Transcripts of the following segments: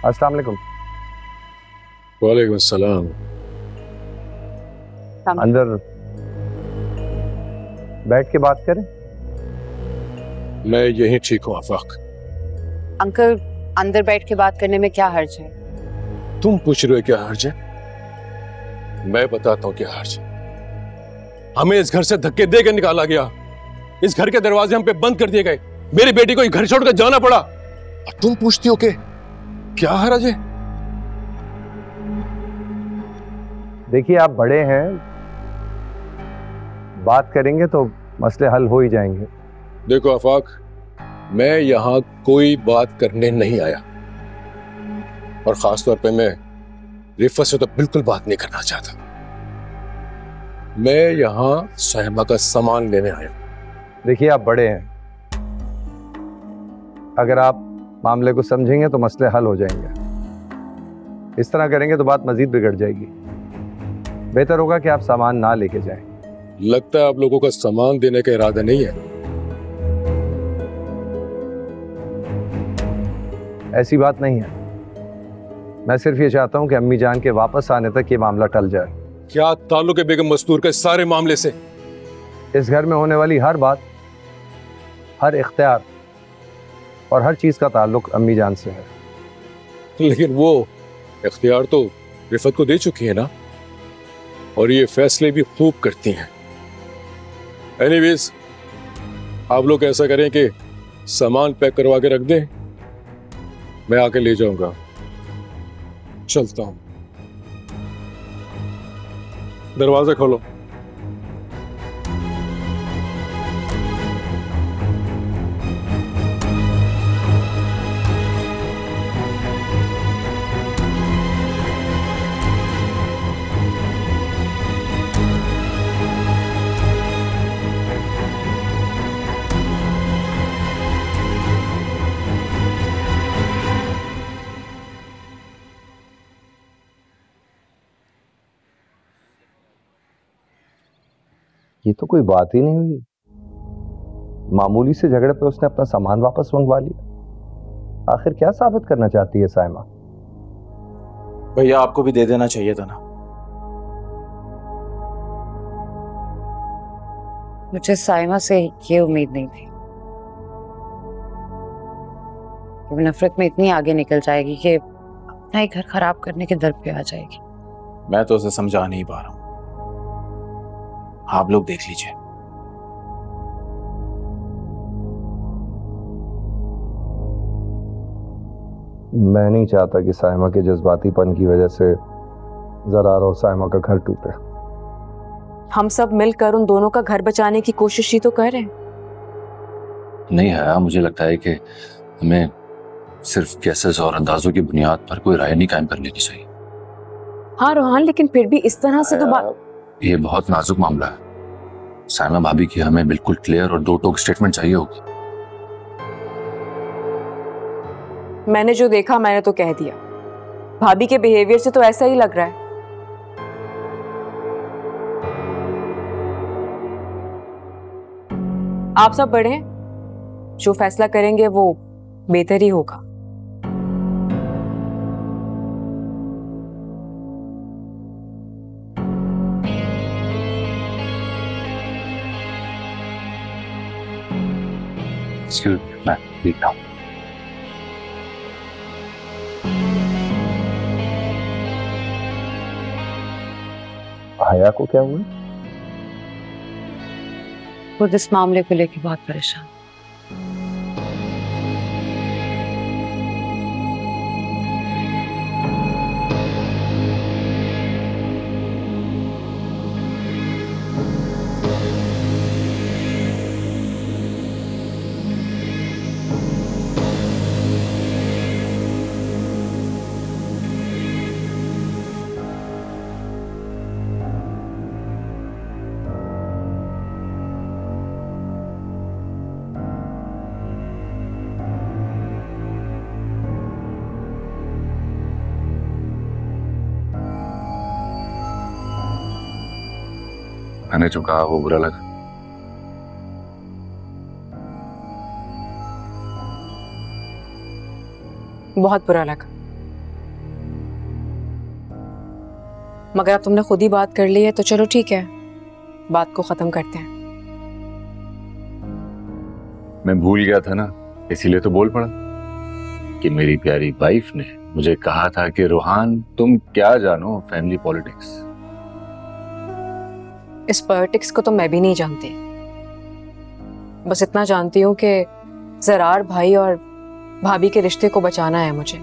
अस्सलाम वालेकुम। वालेकुम सलाम। अंदर बैठ के बात करें। मैं यहीं ठीक हूँ आफाक। अंकल, अंदर बैठ के बात करने में क्या हर्ज है? तुम पूछ रहे हो क्या हर्ज है? मैं बताता हूँ क्या हर्ज है। हमें इस घर से धक्के देकर निकाला गया, इस घर के दरवाजे हम पे बंद कर दिए गए, मेरी बेटी को घर छोड़कर जाना पड़ा, और तुम पूछती हो कि क्या हर्ज है? देखिए, आप बड़े हैं, बात करेंगे तो मसले हल हो ही जाएंगे। देखो आफाक, मैं यहां कोई बात करने नहीं आया, और खास तौर पे मैं रिफत से तो बिल्कुल बात नहीं करना चाहता। मैं यहां साहिबा का सामान लेने आया। देखिए, आप बड़े हैं, अगर आप मामले को समझेंगे तो मसले हल हो जाएंगे। इस तरह करेंगे तो बात मजीद बिगड़ जाएगी। बेहतर होगा कि आप सामान ना लेके जाएं। लगता है आप लोगों का सामान देने का इरादा नहीं है। ऐसी बात नहीं है, मैं सिर्फ ये चाहता हूं कि अम्मी जान के वापस आने तक ये मामला टल जाए। क्या ताल्लुक है बेगम मस्तूर के सारे मामले से? इस घर में होने वाली हर बात, हर इख्तियार और हर चीज का ताल्लुक अम्मी जान से है। लेकिन वो इख्तियार तो रिफत को दे चुकी है ना, और ये फैसले भी खूब करती हैं। एनीवेज, आप लोग ऐसा करें कि सामान पैक करवा के रख दें, मैं आके ले जाऊंगा। चलता हूं, दरवाजा खोलो। ये तो कोई बात ही नहीं हुई, मामूली से झगड़े पे उसने अपना सामान वापस मंगवा लिया। आखिर क्या साबित करना चाहती है साइमा? भैया, आपको भी दे देना चाहिए था ना। मुझे साइमा से ये उम्मीद नहीं थी कि वो नफरत में इतनी आगे निकल जाएगी कि अपना ही घर खराब करने के दर पे आ जाएगी। मैं तो उसे समझा नहीं पा रहा हूं, आप लोग देख लीजिए। मैं नहीं चाहता कि साइमा के जज्बातीपन की वजह से जरार और साइमा का घर टूटे। हम सब मिलकर उन दोनों का घर बचाने की कोशिश ही तो कर रहे हैं। नहीं है, मुझे लगता है कि हमें सिर्फ केसेस और अंदाजों की बुनियाद पर कोई राय नहीं कायम कर लेनी चाहिए। हाँ रोहान, लेकिन फिर भी इस तरह से तो ये बहुत नाजुक मामला है। साइमा भाभी की हमें बिल्कुल क्लियर और दो टोक स्टेटमेंट चाहिए होगी। मैंने जो देखा मैंने तो कह दिया। भाभी के बिहेवियर से तो ऐसा ही लग रहा है। आप सब बड़े हैं, जो फैसला करेंगे वो बेहतर ही होगा। मैं देखता हूँ। हया को क्या हुआ? खुद इस मामले को लेकर बहुत परेशान। मैंने जो कहा वो बुरा लगा? बहुत बुरा लगा। मगर अब तुमने खुद ही बात कर ली है तो चलो ठीक है, बात को खत्म करते हैं। मैं भूल गया था ना, इसीलिए तो बोल पड़ा कि मेरी प्यारी वाइफ ने मुझे कहा था कि रोहान तुम क्या जानो फैमिली पॉलिटिक्स। इस पॉलिटिक्स को तो मैं भी नहीं जानती, बस इतना जानती हूँ कि ज़रार भाई और भाभी के रिश्ते को बचाना है मुझे।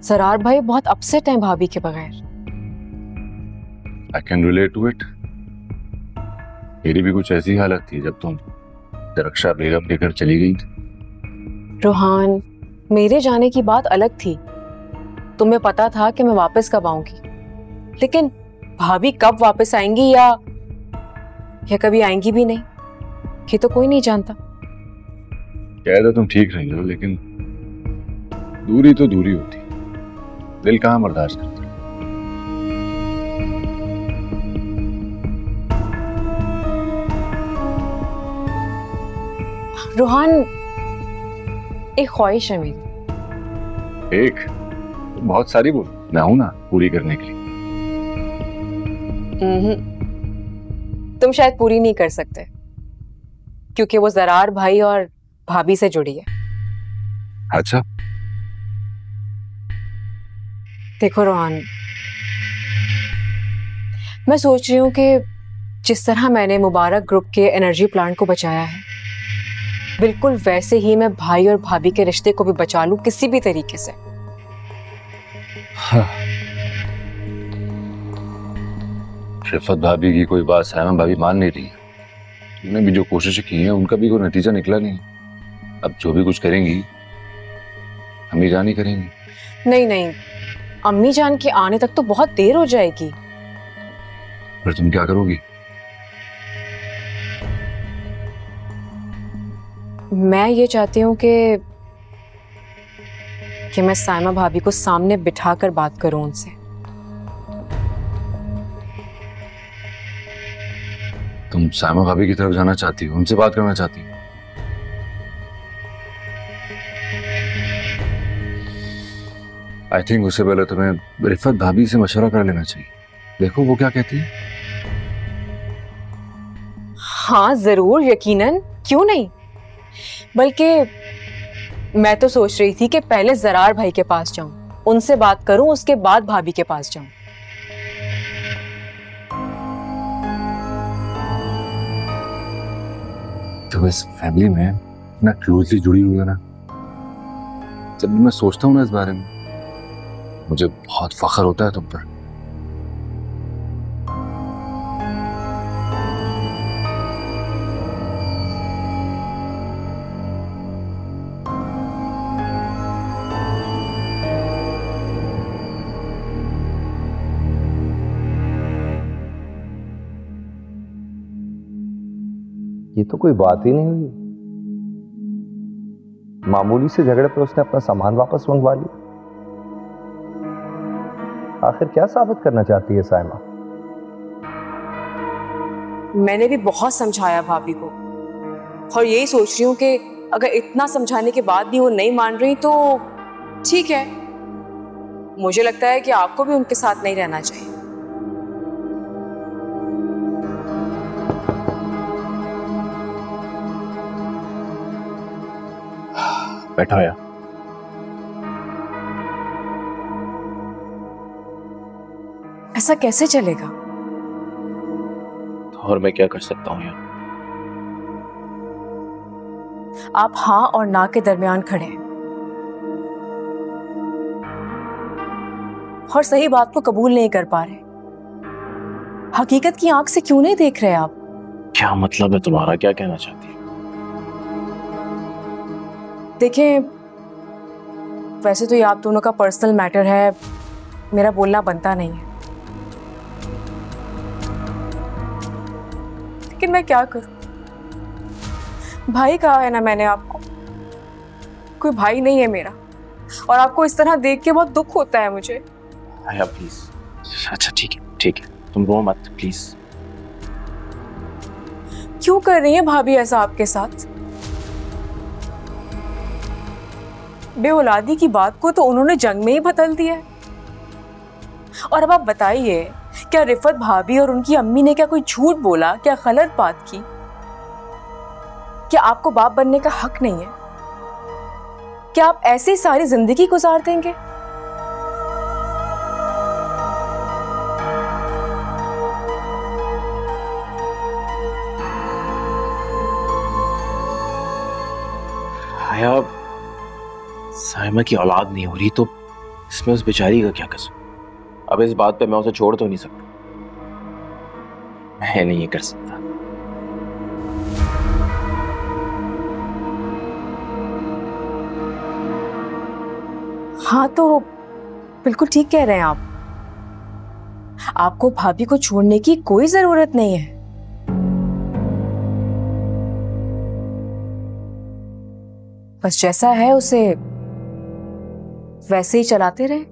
ज़रार भाई बहुत अपसेट हैं भाभी के बगैर। I can relate to it. मेरी भी कुछ ऐसी हालत थी जब तुम दरक्षा बेगम के घर चली गई थी। रोहान, मेरे जाने की बात अलग थी, तुम्हें पता था कि मैं वापस कब आऊंगी, लेकिन भाभी कब वापस आएंगी या कभी आएंगी भी नहीं, ये तो कोई नहीं जानता। कह दो तुम ठीक रही हो, लेकिन दूरी तो दूरी होती, दिल कहाँ बर्दाश्त करता। रोहान, एक ख्वाहिश है मेरी। एक बहुत सारी बोल, मैं हूं ना पूरी करने के लिए। तुम शायद पूरी नहीं कर सकते क्योंकि वो ज़रार भाई और भाभी से जुड़ी है। अच्छा, देखो रोहान, मैं सोच रही हूँ कि जिस तरह मैंने मुबारक ग्रुप के एनर्जी प्लांट को बचाया है, बिल्कुल वैसे ही मैं भाई और भाभी के रिश्ते को भी बचा लूं किसी भी तरीके से। हाँ। रिफत भाभी की कोई बात सायमा भाभी मान नहीं रही। तुमने भी जो कोशिशें की हैं उनका भी कोई नतीजा निकला नहीं। अब जो भी कुछ करेंगी अम्मी जान ही करेंगी। नहीं नहीं, अम्मी जान के आने तक तो बहुत देर हो जाएगी। फिर तुम क्या करोगी? मैं ये चाहती हूँ कि मैं सायमा भाभी को सामने बिठाकर बात करूं उनसे। तुम सायमा भाभी की तरफ जाना चाहती हो, उनसे बात करना चाहती हो? आई थिंक उससे पहले तुम्हें रिफत भाभी से मशवरा कर लेना चाहिए। देखो वो क्या कहती है। हाँ जरूर, यकीनन, क्यों नहीं। बल्कि मैं तो सोच रही थी कि पहले ज़रार भाई के पास जाऊं, उनसे बात करूं, उसके बाद भाभी के पास जाऊं। तुम इस फैमिली में इतना क्लोजली जुड़ी हुई हो ना, जब भी मैं सोचता हूँ ना इस बारे में, मुझे बहुत फख्र होता है तुम पर। ये तो कोई बात ही नहीं हुई। मामूली से झगड़े पर उसने अपना सामान वापस मंगवा लिया। आखिर क्या साबित करना चाहती है सायमा? मैंने भी बहुत समझाया भाभी को, और यही सोच रही हूँ कि अगर इतना समझाने के बाद भी वो नहीं मान रही तो ठीक है। मुझे लगता है कि आपको भी उनके साथ नहीं रहना चाहिए। बैठो यार। ऐसा कैसे चलेगा? तो और मैं क्या कर सकता हूँ यार? आप हाँ और ना के दरमियान खड़े हैं और सही बात को कबूल नहीं कर पा रहे। हकीकत की आंख से क्यों नहीं देख रहे आप? क्या मतलब है तुम्हारा? क्या कहना चाहती है? देखिए, वैसे तो ये आप दोनों का पर्सनल मैटर है, मेरा बोलना बनता नहीं है, लेकिन मैं क्या करूं? भाई कहा है ना मैंने आपको, कोई भाई नहीं है मेरा, और आपको इस तरह देख के बहुत दुख होता है मुझे। आया प्लीज। अच्छा ठीक है, तुम रो मत प्लीज। क्यों कर रही है भाभी ऐसा आपके साथ? बे औलादी की बात को तो उन्होंने जंग में ही बदल दिया है। और अब आप बताइए, क्या रिफत भाभी और उनकी अम्मी ने क्या कोई झूठ बोला, क्या गलत बात की? क्या आपको बाप बनने का हक नहीं है? क्या आप ऐसे ही सारी जिंदगी गुजार देंगे? आया, साइमा की औलाद नहीं हो रही तो इसमें उस बेचारी का क्या कसूर? अब इस बात पे मैं उसे छोड़ तो नहीं सकता, मैं नहीं ये कर सकता। हाँ तो बिल्कुल ठीक कह रहे हैं आप। आपको भाभी को छोड़ने की कोई जरूरत नहीं है। बस जैसा है उसे वैसे ही चलाते रहे।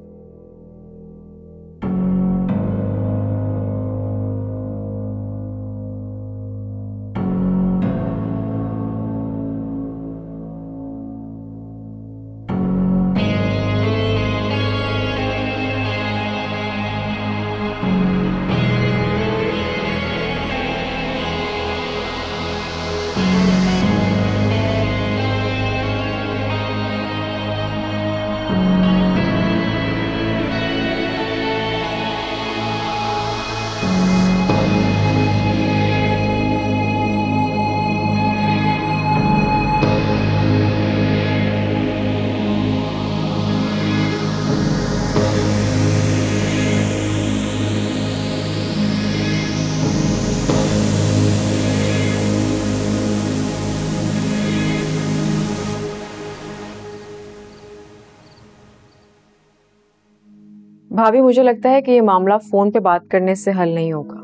भाभी, मुझे लगता है कि ये मामला फोन पे बात करने से हल नहीं होगा।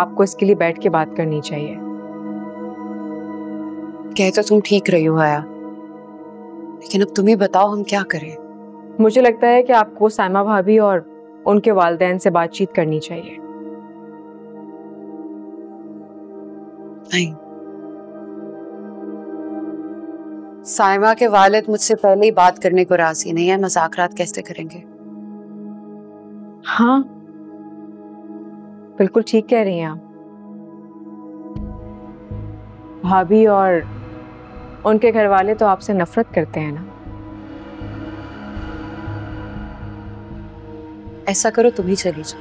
आपको इसके लिए बैठ के बात करनी चाहिए। कह तो तुम ठीक रही हो आया, लेकिन अब तुम ही बताओ हम क्या करें। मुझे लगता है कि आपको साइमा भाभी और उनके वालिदैन से बातचीत करनी चाहिए। नहीं, साइमा के वालिद मुझसे पहले ही बात करने को राजी नहीं है। मज़ाकरात कैसे करेंगे? हाँ, बिल्कुल ठीक कह रही हैं आप। भाभी और उनके घर वाले तो आपसे नफरत करते हैं ना। ऐसा करो, तुम ही चली जाओ।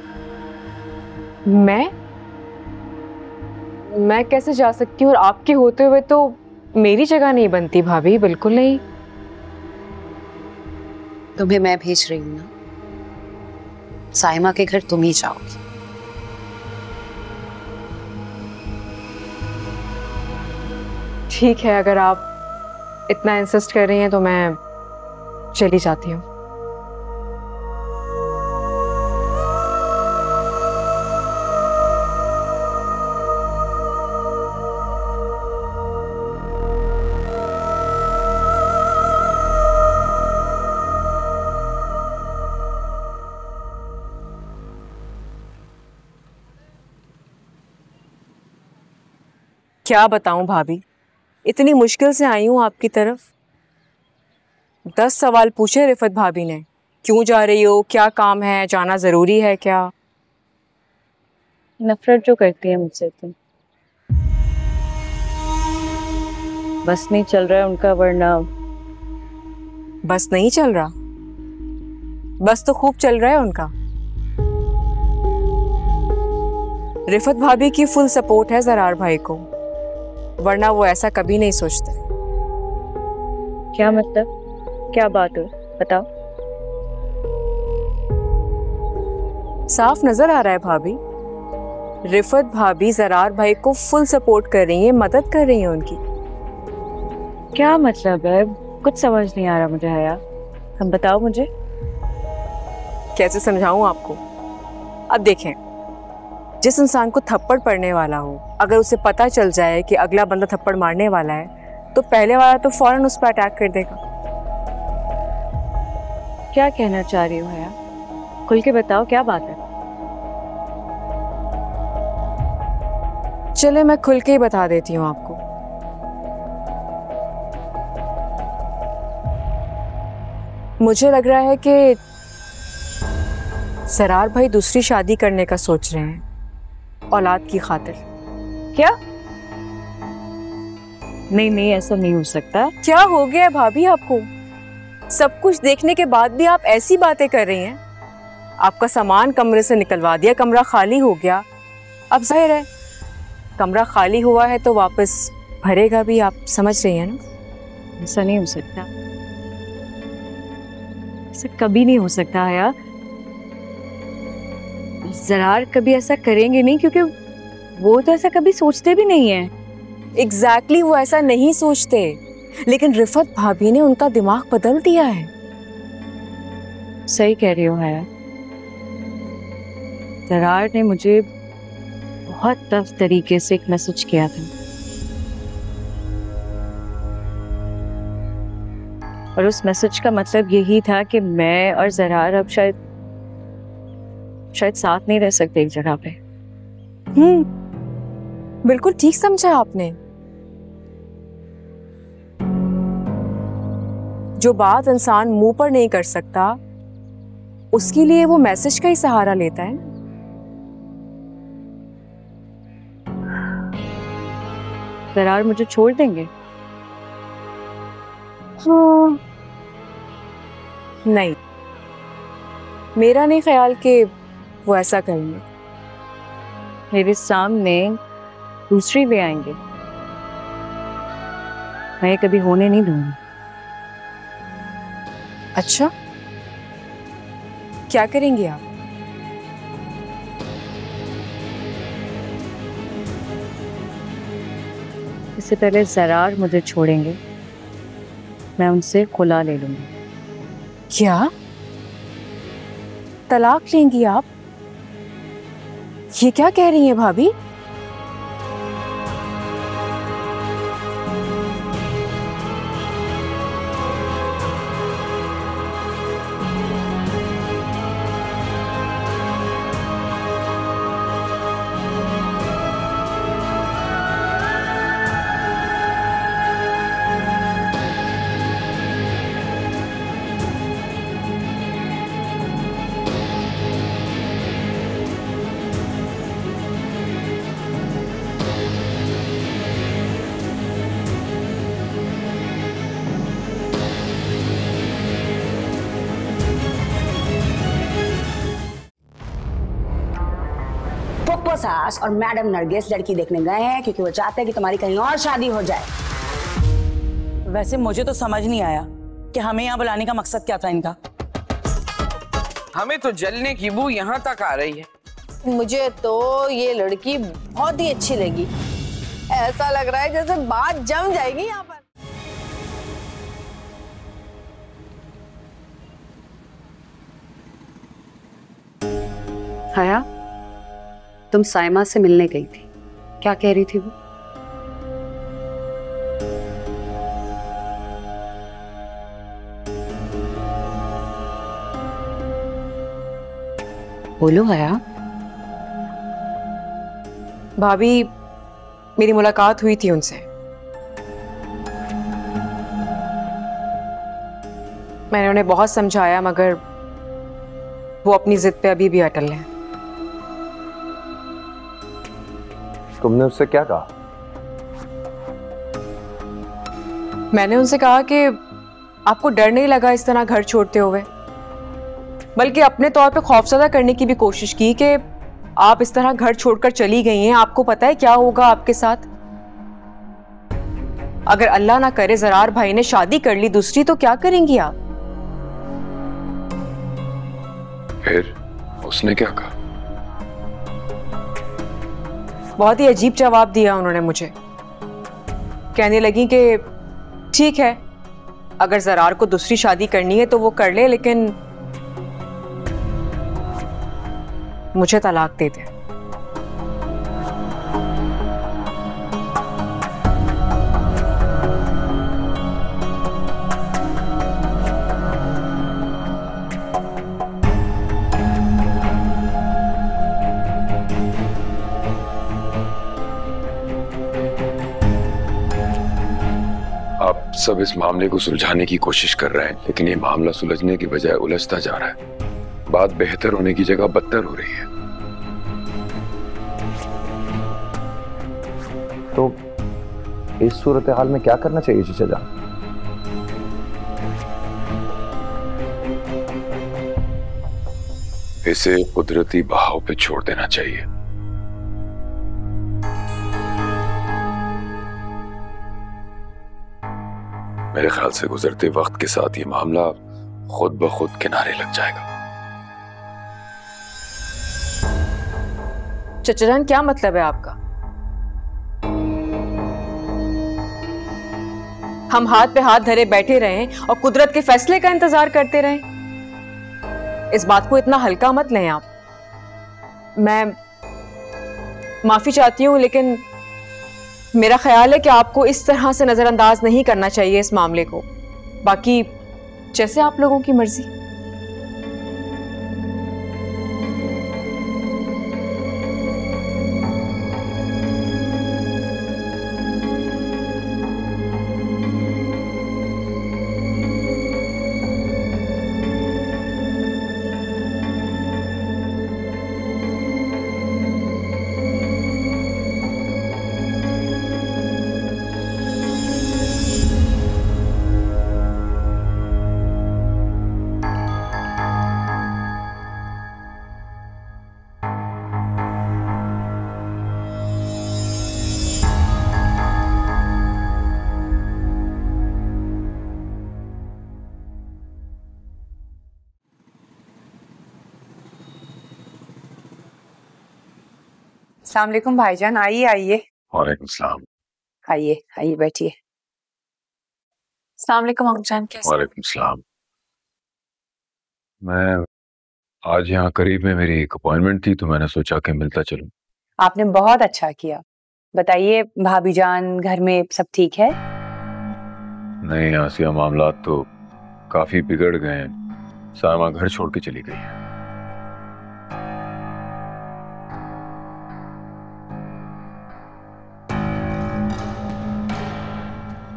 मैं कैसे जा सकती हूँ? और आपके होते हुए तो मेरी जगह नहीं बनती भाभी, बिल्कुल नहीं। तुम्हें मैं भेज रही हूँ ना, साइमा के घर तुम ही जाओगी। ठीक है, अगर आप इतना इंसिस्ट कर रही हैं तो मैं चली जाती हूँ। क्या बताऊं भाभी, इतनी मुश्किल से आई हूं आपकी तरफ। 10 सवाल पूछे रिफत भाभी ने, क्यों जा रही हो, क्या काम है, जाना जरूरी है क्या? नफरत जो करती है मुझसे तुम। बस नहीं चल रहा है उनका, वरना बस नहीं चल रहा? बस तो खूब चल रहा है उनका। रिफत भाभी की फुल सपोर्ट है जरार भाई को, वरना वो ऐसा कभी नहीं सोचते। क्या मतलब, क्या बात हो, बताओ। साफ नजर आ रहा है भाभी, रिफत भाभी जरार भाई को फुल सपोर्ट कर रही हैं, मदद कर रही हैं उनकी। क्या मतलब है, कुछ समझ नहीं आ रहा मुझे हया, हम बताओ मुझे। कैसे समझाऊं आपको? अब देखें, जिस इंसान को थप्पड़ पड़ने वाला हो, अगर उसे पता चल जाए कि अगला बंदा थप्पड़ मारने वाला है, तो पहले वाला तो फौरन उस पर अटैक कर देगा। क्या कहना चाह रही हो हया, खुल के बताओ, क्या बात है। चले मैं खुल के ही बता देती हूँ आपको। मुझे लग रहा है कि सरार भाई दूसरी शादी करने का सोच रहे हैं औलाद की खातिर। क्या? नहीं नहीं, ऐसा नहीं हो सकता। क्या हो गया है भाभी आपको? सब कुछ देखने के बाद भी आप ऐसी बातें कर रही हैं। आपका सामान कमरे से निकलवा दिया, कमरा खाली हो गया। अब जाहिर है कमरा खाली हुआ है तो वापस भरेगा भी, आप समझ रही हैं ना? ऐसा नहीं हो सकता, ऐसा कभी नहीं हो सकता हया। ज़रार कभी ऐसा करेंगे नहीं, क्योंकि वो तो ऐसा कभी सोचते भी नहीं है। एग्जैक्टली वो ऐसा नहीं सोचते, लेकिन रिफत भाभी ने उनका दिमाग बदल दिया है। सही कह रही हो हया। ज़रार ने मुझे बहुत टफ तरीके से एक मैसेज किया था, और उस मैसेज का मतलब यही था कि मैं और ज़रार अब शायद साथ नहीं रह सकते एक जगह पे। बिल्कुल ठीक समझा आपने। जो बात इंसान मुंह पर नहीं कर सकता, उसके लिए वो मैसेज का ही सहारा लेता है। ज़रार मुझे छोड़ देंगे? हाँ। नहीं, मेरा नहीं ख्याल कि वो ऐसा करेंगे। मेरे सामने दूसरी वे आएंगे, मैं ये कभी होने नहीं दूंगी। अच्छा, क्या करेंगे आप? इससे पहले ज़रार मुझे छोड़ेंगे, मैं उनसे खुला ले लूंगी। क्या? तलाक लेंगी आप? ये क्या कह रही हैं भाभी? पप्पो सास और मैडम नरगिस लड़की देखने गए हैं क्योंकि वो चाहते हैं कि तुम्हारी कहीं और शादी हो जाए। वैसे मुझे तो समझ नहीं आया कि हमें यहाँ बुलाने का मकसद क्या था इनका। हमें तो जलने की बू यहाँ तक आ रही है। मुझे तो ये लड़की बहुत ही अच्छी लगी। ऐसा लग रहा है जैसे बात जम जाएगी यहाँ पर। हया, तुम साइमा से मिलने गई थी, क्या कह रही थी वो? बोलो हया। भाभी, मेरी मुलाकात हुई थी उनसे। मैंने उन्हें बहुत समझाया, मगर वो अपनी जिद पे अभी भी अटल हैं। तुमने उससे क्या कहा? मैंने उनसे कहा कि आपको डर नहीं लगा इस तरह घर छोड़ते हुए, बल्कि अपने तौर पे खौफजदा करने की भी कोशिश की कि आप इस तरह घर छोड़कर चली गई हैं, आपको पता है क्या होगा आपके साथ? अगर अल्लाह ना करे ज़रार भाई ने शादी कर ली दूसरी, तो क्या करेंगी आप? फिर उसने क्या कहा? बहुत ही अजीब जवाब दिया उन्होंने मुझे। कहने लगी कि ठीक है, अगर ज़रार को दूसरी शादी करनी है तो वो कर ले, लेकिन मुझे तलाक दे दे। आप सब इस मामले को सुलझाने की कोशिश कर रहे हैं, लेकिन ये मामला सुलझने की बजाय उलझता जा रहा है। बात बेहतर होने की जगह बदतर हो रही है। तो इस सूरत हाल में क्या करना चाहिए चचा जान? इसे कुदरती बहाव पे छोड़ देना चाहिए। मेरे ख्याल से गुजरते वक्त के साथ ये मामला खुद ब खुद किनारे लग जाएगा। चचा जान, क्या मतलब है आपका? हम हाथ पे हाथ धरे बैठे रहें और कुदरत के फैसले का इंतजार करते रहें? इस बात को इतना हल्का मत लें आप। मैं माफी चाहती हूं, लेकिन मेरा ख्याल है कि आपको इस तरह से नजरअंदाज नहीं करना चाहिए इस मामले को। बाकी जैसे आप लोगों की मर्जी। अस्सलाम वालेकुम भाईजान, आइए आइए। वालेकुम सलाम। आइए आइए, बैठिए। अस्सलाम वालेकुम अंकल, कैसे? वालेकुम सलाम। मैं आज यहाँ करीब में मेरी एक अपॉइंटमेंट थी, तो मैंने सोचा कि मिलता चलूं। आपने बहुत अच्छा किया। बताइए भाभी जान, घर में सब ठीक है? नहीं आसिया, मामला तो काफी बिगड़ गए हैं। सामा घर छोड़ के चली गई है।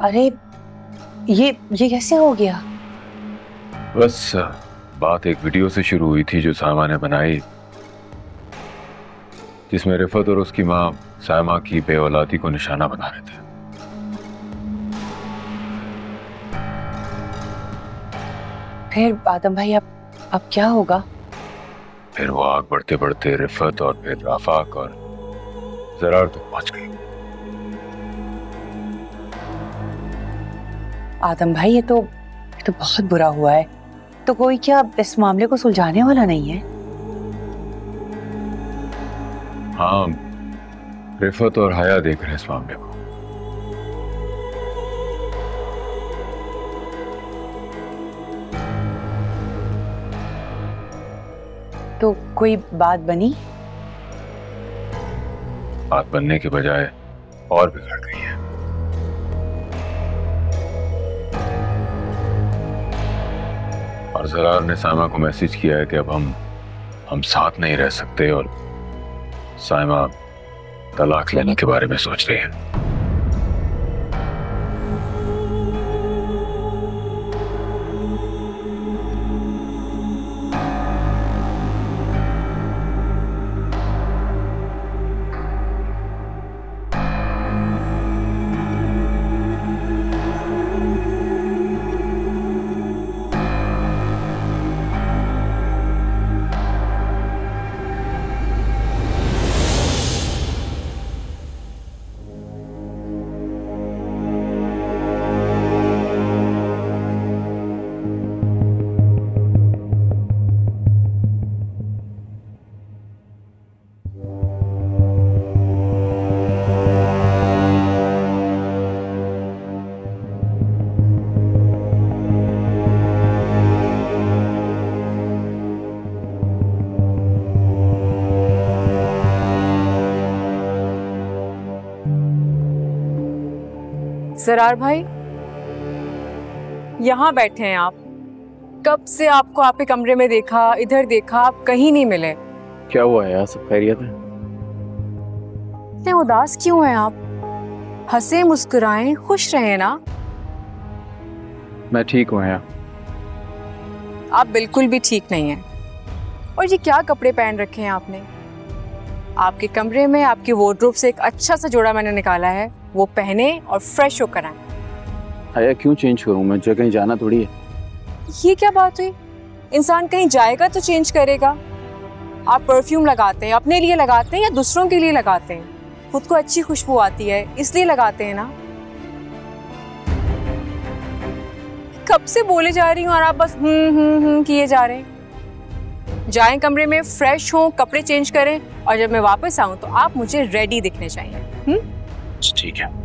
अरे ये कैसे हो गया? बस बात एक वीडियो से शुरू हुई थी जो सामा ने बनाई, जिसमें रिफत और उसकी माँ सामा की बेऔलादी को निशाना बना रहे थे। फिर आदम भाई अब क्या होगा? फिर वो आग बढ़ते बढ़ते रिफत और फिर राफाक और जरार तक पहुंच गई। आदम भाई, ये तो बहुत बुरा हुआ है। तो कोई क्या इस मामले को सुलझाने वाला नहीं है? हाँ, रिफत और हया देख रहे हैं इस मामले को। तो कोई बात बनी? बात बनने के बजाय और बिगड़ गई है। और जरार ने साइमा को मैसेज किया है कि अब हम साथ नहीं रह सकते और साइमा तलाक लेने के बारे में सोच रही है। जरार भाई, यहाँ बैठे हैं आप। कब से आपको आपके कमरे में देखा, इधर देखा, आप कहीं नहीं मिले। क्या हुआ है यार, सब खैरियत है? इतने उदास क्यों हैं आप? हंसे मुस्कुराएं, खुश रहें ना। मैं ठीक हूँ यार। आप बिल्कुल भी ठीक नहीं हैं। और ये क्या कपड़े पहन रखे हैं आपने? आपके कमरे में आपकी वार्डरोब से एक अच्छा सा जोड़ा मैंने निकाला है, वो पहने और फ्रेश होकर आए। आया क्यों चेंज करूं? मुझे कहीं जाना थोड़ी है। ये क्या बात हुई? इंसान कहीं जाएगा तो चेंज करेगा। आप परफ्यूम लगाते हैं, अपने लिए लगाते हैं या दूसरों के लिए लगाते हैं? खुद को अच्छी खुशबू आती है इसलिए लगाते हैं ना। कब से बोले जा रही हूँ और आप बस किए जा रहे हैं। जाएं कमरे में, फ्रेश हों, कपड़े चेंज करें और जब मैं वापस आऊं तो आप मुझे रेडी दिखने चाहिए। ठीक है।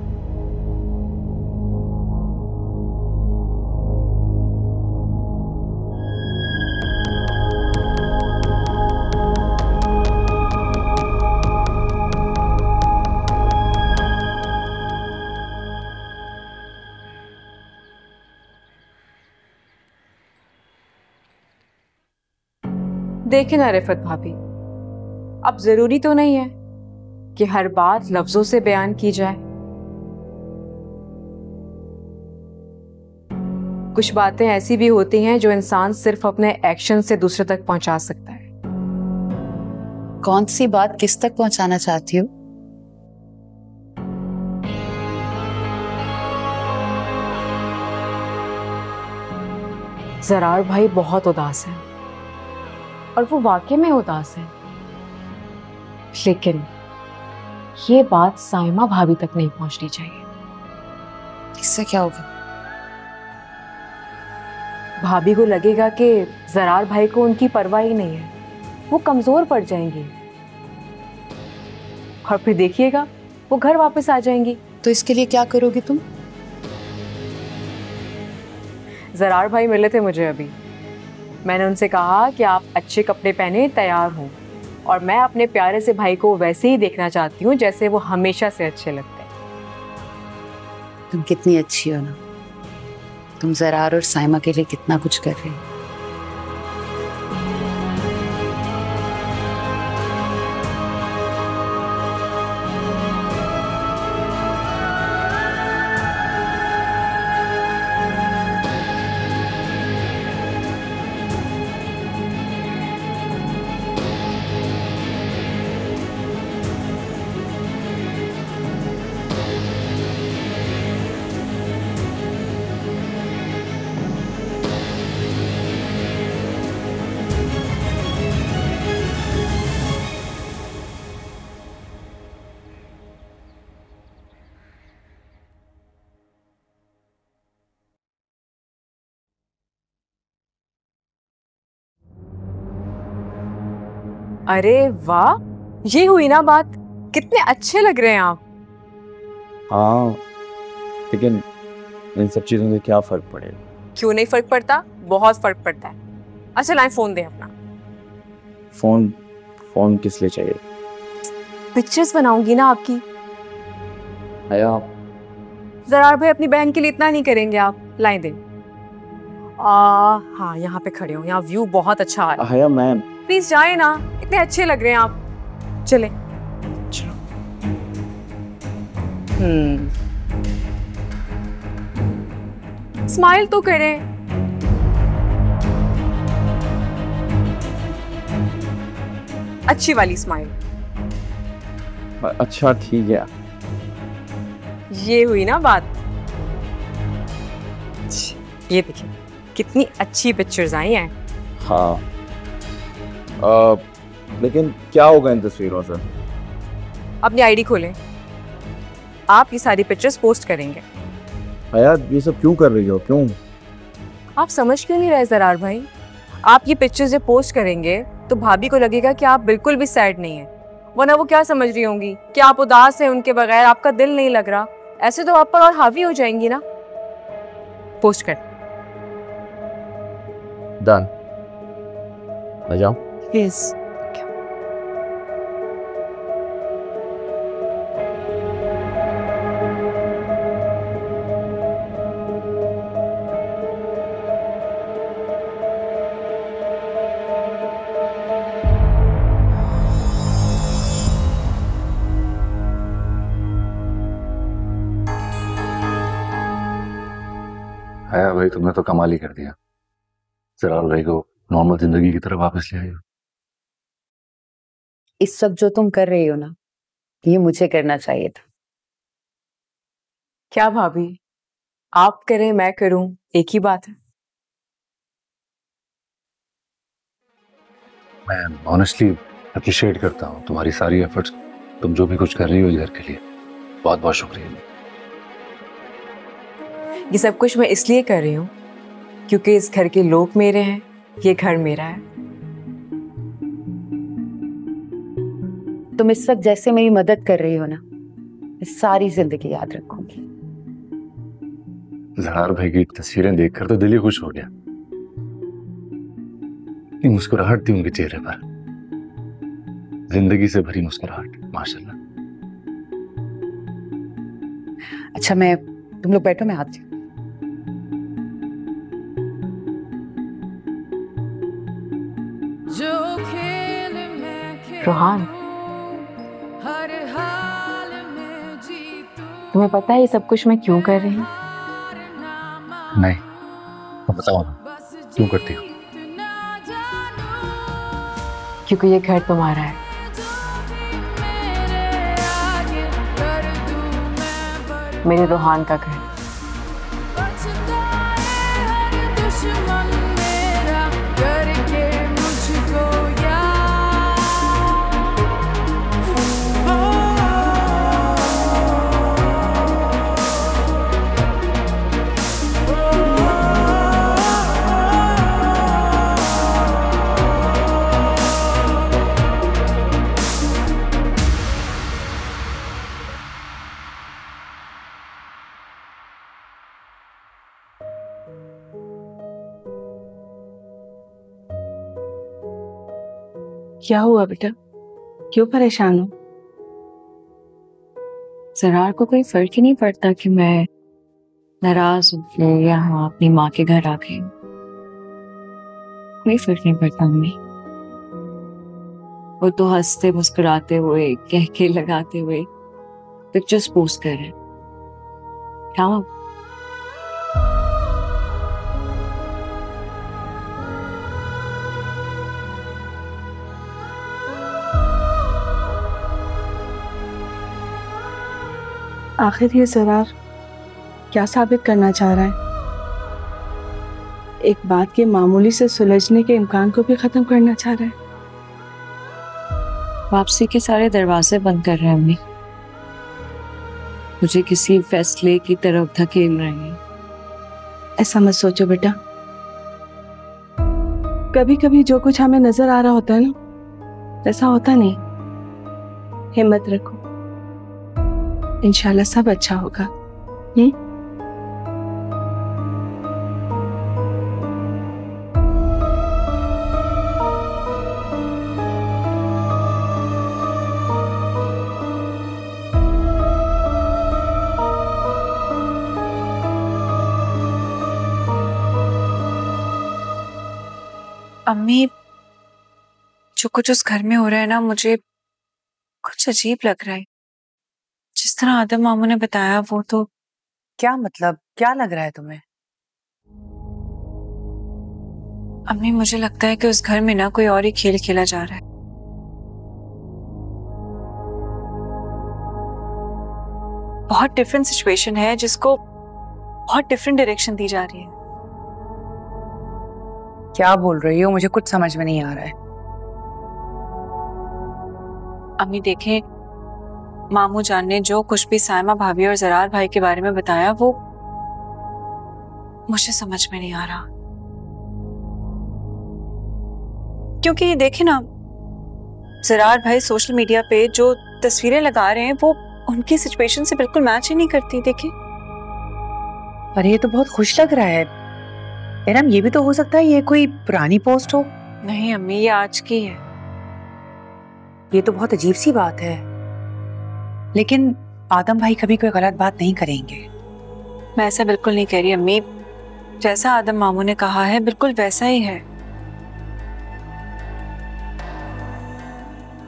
देखें ना रिफत भाभी, अब जरूरी तो नहीं है कि हर बात लफ्जों से बयान की जाए। कुछ बातें ऐसी भी होती हैं जो इंसान सिर्फ अपने एक्शन से दूसरे तक पहुंचा सकता है। कौन सी बात किस तक पहुंचाना चाहती हो? जरार भाई बहुत उदास है और वो वाकई में उदास है, लेकिन ये बात साइमा भाभी तक नहीं पहुंचनी चाहिए। इससे क्या होगा? भाभी को लगेगा कि जरार भाई को उनकी परवाह ही नहीं है, वो कमजोर पड़ जाएंगी और फिर देखिएगा वो घर वापस आ जाएंगी। तो इसके लिए क्या करोगी तुम? जरार भाई मिले थे मुझे अभी, मैंने उनसे कहा कि आप अच्छे कपड़े पहने तैयार हो और मैं अपने प्यारे से भाई को वैसे ही देखना चाहती हूँ जैसे वो हमेशा से अच्छे लगते हैं। तुम कितनी अच्छी हो ना, तुम जरार और साइमा के लिए कितना कुछ कर रही हो। अरे वाह, ये हुई ना बात, कितने अच्छे लग रहे हैं आप। हाँ, लेकिन इन सब चीजों से क्या फर्क पड़ेगा? क्यों नहीं फर्क पड़ता? बहुत फर्क पड़ता है। अच्छा लाएं, फोन दें अपना। फोन किस लिए चाहिए? पिक्चर्स बनाऊंगी ना आपकी। आया जरार भाई अपनी बहन के लिए इतना नहीं करेंगे आप? लाएं दें। हाँ यहाँ पे खड़े हो, यहाँ व्यू बहुत अच्छा आ रहा है। आया मैं प्लीज जाए ना, इतने अच्छे लग रहे हैं आप। चले। स्माइल तो करें। अच्छी वाली स्माइल। अच्छा ठीक है। ये हुई ना बात। ये देखिए कितनी अच्छी पिक्चर्स आई हैं। हाँ लेकिन क्या होगा इन तस्वीरों से? अपनी आईडी खोलें, आप ये सारी पिक्चर्स पोस्ट करेंगे। हयात ये सब क्यों कर रही हो? क्यों? आप समझ क्यों नहीं रहे जरार भाई? आप ये पिक्चर्स जब पोस्ट करेंगे तो भाभी को लगेगा कि आप बिल्कुल भी सैड नहीं है, वरना वो क्या समझ रही होंगी कि आप उदास हैं उनके बगैर, आपका दिल नहीं लग रहा। ऐसे तो आप पर और हावी हो जाएंगी ना। पोस्ट कर। डन। मैं जाऊं? प्लीज। भाई तुमने तो कमाल ही कर दिया। जरार भाई को नॉर्मल जिंदगी की तरफ वापस ले आई। इस वक्त जो तुम कर रही हो ना, ये मुझे करना चाहिए था। क्या भाभी, आप करें मैं करूं, एक ही बात है। मैं ऑनेस्टली अप्रिशिएट करता हूँ तुम्हारी सारी एफर्ट्स। तुम जो भी कुछ कर रही हो इस घर के लिए, बहुत बहुत शुक्रिया। ये सब कुछ मैं इसलिए कर रही हूँ क्योंकि इस घर के लोग मेरे हैं, ये घर मेरा है। तुम इस वक्त जैसे मेरी मदद कर रही हो ना, मैं सारी जिंदगी याद रखूंगी। जरार भाई की तस्वीरें देखकर तो दिल ही खुश हो गया। ये मुस्कुराहट थी उनके चेहरे पर, जिंदगी से भरी मुस्कुराहट, माशाल्लाह। अच्छा तुम लोग बैठो, मैं आती हूँ। रोहान, तुम्हें पता है ये सब कुछ मैं क्यों कर रही हूँ? नहीं, तो बताओ ना, क्यों करती हो? क्योंकि ये घर तुम्हारा है। मेरे रोहान का घर। क्या हुआ बेटा, क्यों परेशान हो? जरार को कोई फर्क ही नहीं पड़ता कि मैं नाराज हूँ या हाँ अपनी माँ के घर आ गई। कोई फर्क नहीं पड़ता मम्मी। वो तो हंसते मुस्कुराते हुए, कह के लगाते हुए पिक्चर्स पोस्ट कर रहे हैं। क्या आखिर ये जरार क्या साबित करना चाह रहा है? एक बात के मामूली से सुलझने के इम्कान को भी खत्म करना चाह रहा है। वापसी के सारे दरवाजे बंद कर रहे हैं अम्मी। मुझे किसी फैसले की तरफ धकेल रहे हैं। ऐसा मत सोचो बेटा, कभी कभी जो कुछ हमें नजर आ रहा होता है ना, ऐसा होता नहीं। हिम्मत रखो, इंशाल्लाह सब अच्छा होगा। अम्मी, जो कुछ उस घर में हो रहा है ना, मुझे कुछ अजीब लग रहा है। जिस तरह आदम मामू ने बताया वो तो। क्या मतलब, क्या लग रहा है तुम्हें? अम्मी, मुझे लगता है कि उस घर में ना कोई और ही खेल खेला जा रहा है। बहुत डिफरेंट सिचुएशन है जिसको बहुत डिफरेंट डायरेक्शन दी जा रही है। क्या बोल रही हो? मुझे कुछ समझ में नहीं आ रहा है। अम्मी देखें, मामू जान ने जो कुछ भी साइमा भाभी और जरार भाई के बारे में बताया वो मुझे समझ में नहीं आ रहा। क्योंकि देखे ना, जरार भाई सोशल मीडिया पे जो तस्वीरें लगा रहे हैं वो उनकी सिचुएशन से बिल्कुल मैच ही नहीं करती। देखे, पर ये तो बहुत खुश लग रहा है। एरम, ये भी तो हो सकता है ये कोई पुरानी पोस्ट हो। नहीं अम्मी, ये आज की है। ये तो बहुत अजीब सी बात है, लेकिन आदम भाई कभी कोई गलत बात नहीं करेंगे। मैं ऐसा बिल्कुल नहीं कह रही अम्मी, जैसा आदम मामू ने कहा है बिल्कुल वैसा ही है।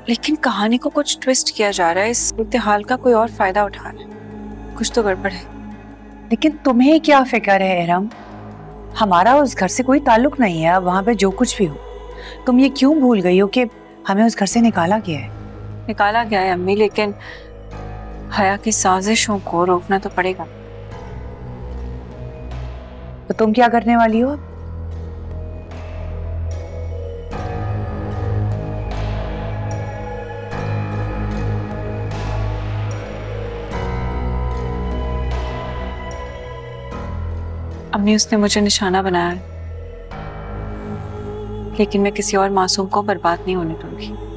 लेकिन कहानी को कुछ ट्विस्ट किया जा रहा है। इस सूरत-ए-हाल का कोई और फायदा उठा रहा है। कुछ तो गड़बड़ है। लेकिन तुम्हें क्या फिक्र है एरम? हमारा उस घर से कोई ताल्लुक नहीं है। वहां पे जो कुछ भी हो, तुम ये क्यों भूल गई हो कि हमें उस घर से निकाला गया है? निकाला गया है अम्मी, लेकिन हया की साजिशों को रोकना तो पड़ेगा। तो तुम क्या करने वाली हो? अम्मी, उसने मुझे निशाना बनाया है, लेकिन मैं किसी और मासूम को बर्बाद नहीं होने दूंगी।